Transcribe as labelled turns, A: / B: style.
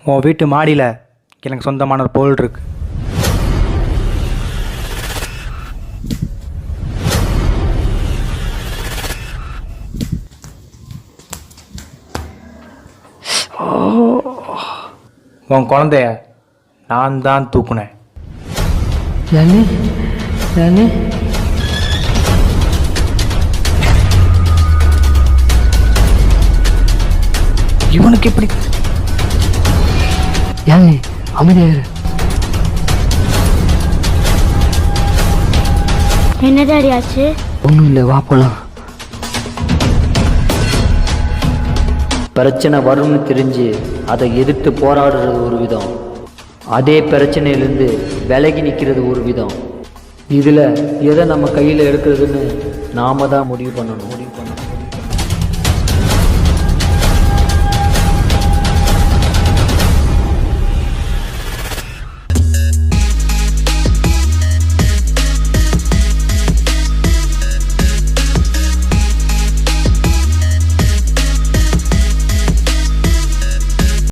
A: உன் வீட்டு மாடியில் எனக்கு சொந்தமான ஒரு பொருள் இருக்கு. உன் குழந்தைய நான் தான் தூக்குனேன். இவனுக்கு எப்படி
B: அமைதியாரு?
C: என்ன டாடி ஆச்சு?
B: ஒன்றும் இல்லை, வா போலாம்.
D: பிரச்சனை வரும்னு தெரிஞ்சு அதை எதிர்த்து போராடுறது ஒரு விதம், அதே பிரச்சனையிலேருந்து விலகி நிற்கிறது ஒரு விதம். இதில் எதை நம்ம கையில் எடுக்கிறதுன்னு நாம தான் முடிவு பண்ணணும்.